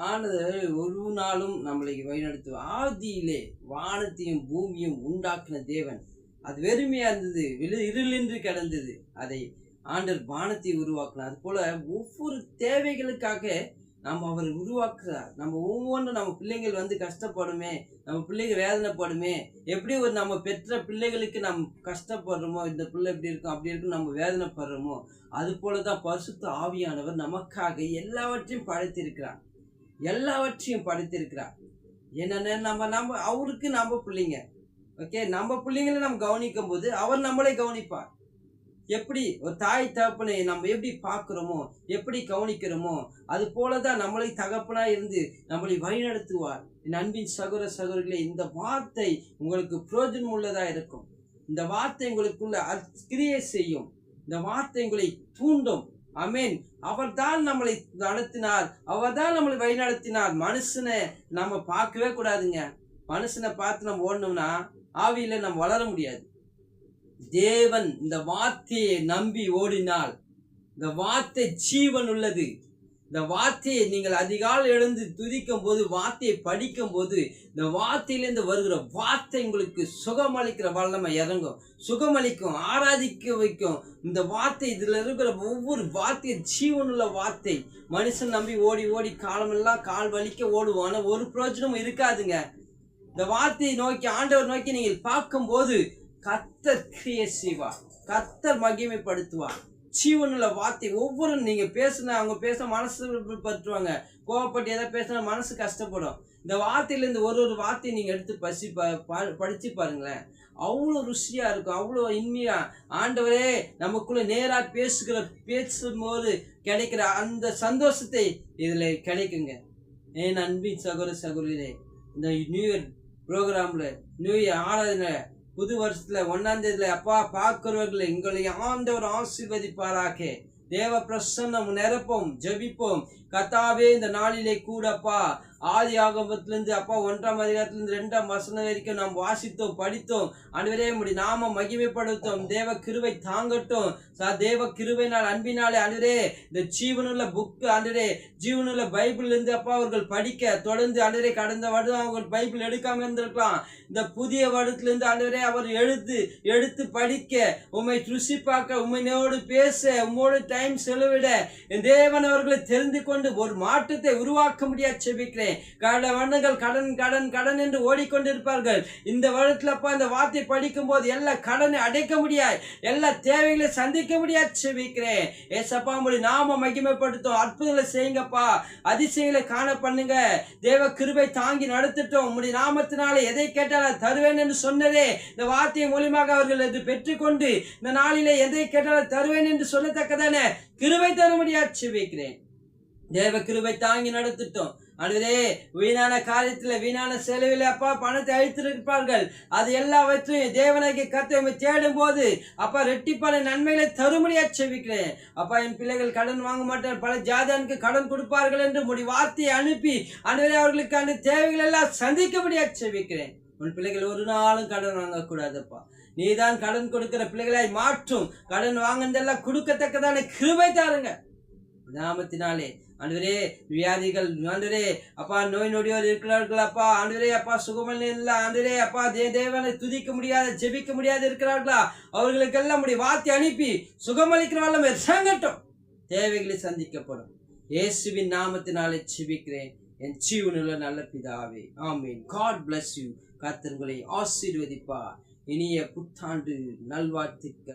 ஆனது ஒரு நாளும் நம்மளை வழிநடத்தும். ஆதியிலே வானத்தையும் பூமியும் உண்டாக்கின தேவன். அது வெறுமையா இருந்தது, இருளின்றி கிடந்தது. அதை ஆண்டவர் வானத்தை உருவாக்கினார். அது போல ஒவ்வொரு தேவைகளுக்காக அவர் உருவாக்குறார். நம்ம ஒவ்வொன்றும் நம்ம பிள்ளைங்கள் கஷ்டப்படுமே, நம்ம பிள்ளைங்க வேதனைப்படுமே, எப்படி ஒரு நம்ம பெற்ற பிள்ளைகளுக்கு நம்ம கஷ்டப்படுறோமோ, இந்த பிள்ளை இப்படி இருக்கும் அப்படி இருக்கும் நம்ம வேதனைப்படுறோமோ, அது போலதான் பரிசுத்த ஆவியானவர் நமக்காக எல்லாவற்றையும் படைத்திருக்கிறார். எல்லாவற்றையும் படைத்திருக்கிறார். என்னென்ன நம்ம நம்ம அவருக்கு நம்ம பிள்ளைங்க. ஓகே, நம்ம பிள்ளைங்களை நம்ம கவனிக்கும் போது அவர் நம்மளை கவனிப்பார். எப்படி ஒரு தாய் தகப்பனை நம்ம எப்படி பார்க்கிறோமோ, எப்படி கவனிக்கிறோமோ, அது போலதான் நம்மளை தகப்பனா இருந்து நம்மளை வழிநடத்துவார். என் அன்பின் சகோதர சகோதரிகளே, இந்த வார்த்தை உங்களுக்கு பிரயோஜனம் உள்ளதா இருக்கும். இந்த வார்த்தை உங்களுக்குள்ள கிரியை செய்யும். இந்த வார்த்தை உங்களை தூண்டும். ஆமென். அவர் தான் நம்மளை நடத்தினார், அவர் தான் நம்மளை வழிநடத்தினார். மனுஷனை நம்ம பார்க்கவே கூடாதுங்க. மனுஷனை பார்த்து நம்ம ஓடணும்னா ஆவியில நம்ம வளர முடியாது. தேவன் இந்த வார்த்தையை நம்பி ஓடினால், இந்த வார்த்தை ஜீவன் உள்ளது. இந்த வார்த்தையை நீங்கள் அதிகாலை எழுந்து துதிக்கும் போது, வார்த்தையை படிக்கும் போது, இந்த வார்த்தையிலிருந்து வருகிற வார்த்தை உங்களுக்கு சுகமளிக்கிற வல்லமை இறங்கும், சுகமளிக்கும், ஆராதிக்க வைக்கும். இந்த வார்த்தை, இதுல இருக்கிற ஒவ்வொரு வார்த்தையும் ஜீவனுள்ள வார்த்தை. மனுஷன் நம்பி ஓடி ஓடி காலமெல்லாம் கால் வலிக்க ஓடுவோம், ஆனா ஒரு பிரயோஜனமும் இருக்காதுங்க. இந்த வார்த்தையை நோக்கி, ஆண்டவர் நோக்கி நீங்கள் பார்க்கும் போது கர்த்தர் கிரியை செய்வார், கர்த்தர் மகிமைப்படுத்துவார். ஜீவனுள்ள வார்த்தை ஒவ்வொரு நீங்க பேசுன, அவங்க பேச மனசு பற்றுவாங்க. கோவப்பட்டு எதாவது பேசினா மனசு கஷ்டப்படும். இந்த வார்த்தையிலேருந்து ஒரு ஒரு வார்த்தையை நீங்க எடுத்து படிச்சு பாருங்களேன். அவ்வளோ ருசியா இருக்கும், அவ்வளோ இனிமையா. ஆண்டவரே நமக்குள்ள நேரா பேசும்போது கிடைக்கிற அந்த சந்தோஷத்தை இதுல கிடைக்குங்க. என் அன்பின் சகோதர சகோதரிகளே, இந்த நியூ இயர் ப்ரோக்ராம்ல, நியூ இயர் ஆராதனை, புது வருஷத்துல 1ஆம் தேதியில அப்பா பார்க்கிறவர்களை எங்களை ஆண்டவர் ஆசீர்வதிப்பாராக. தேவ பிரசன்னம் நிரப்போம். ஜெபிப்போம். கர்த்தாவே, இந்த நாளிலே கூடப்பா ஆதி ஆகமத்திலிருந்து அப்பா 1ஆம் அதிகாரத்திலிருந்து 2ஆம் வசனம் வரைக்கும் நாம் வாசித்தோம், படித்தோம். ஆண்டவரே, உம்முடைய நாம மகிமைப்படுத்தும். தேவ கிருபை தாங்கட்டும். தேவ கிருபையினால், அன்பினாலே ஆண்டவரே, இந்த ஜீவனுள்ள புக் ஆண்டவரே, ஜீவனுள்ள பைபிள் இருந்து அப்பா அவர்கள் படிக்க தொடர்ந்து ஆண்டவரே, கடந்த வருடம் அவங்க பைபிள் எடுக்காம இருந்திருக்கலாம். இந்த புதிய வருடத்திலிருந்து ஆண்டவரே அவர் எடுத்து படிக்க, உம்மை ருசி பார்க்க, உம்மையோடு பேச, உம்மோடு டைம் செலவிட என் தேவன் அவர்களை தெரிந்து கொண்டு ஒரு மாற்றத்தை உருவாக்க முடியாது செபிக்கிறேன். கடந்த வருடங்கள் கடன் கடன் கடன் என்று ஓடிக்கொண்டிருப்பார்கள். இந்த வருடத்துல அப்பா இந்த வார்த்தை படிக்கும் போது எல்லா கடனை அடைக்க முடியாது, எல்லா தேவைகளை சந்திக்க முடியாது செபிக்கிறேன். ஏசப்பா, உம்முடைய நாம மகிமைப்படுத்தும். அற்புதங்களை செய்யுங்கப்பா, அதிசயங்களை காண பண்ணுங்க. தேவ கிருபை தாங்கி நடத்திட்டோம். உம்முடைய நாமத்தினாலே எதை கேட்டாலும் தருவேன் என்று சொன்னதே, இந்த வார்த்தை மூலியமாக அவர்கள் அது பெற்றுக்கொண்டு இந்த நாளிலே எதை கேட்டாலும் தருவேன் என்று சொல்லத்தக்கதான கிருபை தர முடியாது செபிக்கிறேன். தேவ கிருபை தாங்கி நடத்திட்டோம். ஆண்டவரே, வீணான காரியத்துல, வீணான செலவில் அப்பா பணத்தை அழித்திருப்பார்கள். அது எல்லாவற்றையும் தேவனாகிய கர்த்தரை தேடும் போது அப்பா ரெட்டிப்பான நன்மைகளை தரும்படியா செபிக்கிறேன். அப்பா, என் பிள்ளைகள் கடன் வாங்க மாட்டார், பல ஜாதியானுக்கு கடன் கொடுப்பார்கள் என்று உம்முடைய வார்த்தையை அனுப்பி ஆண்டவரே அவர்களுக்கு அந்த தேவைகள் எல்லாம் சந்திக்கபடியா செபிக்கிறேன். உன் பிள்ளைகள் ஒரு நாளும் கடன் வாங்கக்கூடாதுப்பா. நீதான் கடன் கொடுக்கிற பிள்ளைகளாய் மாற்றும். கடன் வாங்கினதெல்லாம் கொடுக்கத்தக்கதான கிருபை தாருங்க நாமத்தினாலே. ஆண்டவரே, வியாதிகள் ஆண்டவரே அப்பா, நோய் நொடியோர் இருக்கிறார்கள் அப்பா, ஆண்டவரே அப்பா சுகமல்ல இல்லை ஆண்டவரே அப்பா, தேவனை துதிக்க முடியாத, ஜெபிக்க முடியாது இருக்கிறார்களா, அவர்களுக்கெல்லாம் உடைய வார்த்தை அனுப்பி சுகமளிக்கிற வல்லமை இறங்கட்டும். தேவைகளை சந்திக்கப்படும். இயேசுவின் நாமத்தினாலே ஜெபிக்கிறேன் என் ஜீவனுள்ள நல்ல பிதாவே, ஆமீன். God bless you. கர்த்தர் உங்களை ஆசீர்வதிப்பார். இனிய புத்தாண்டு நல்வாழ்த்துக்கள்.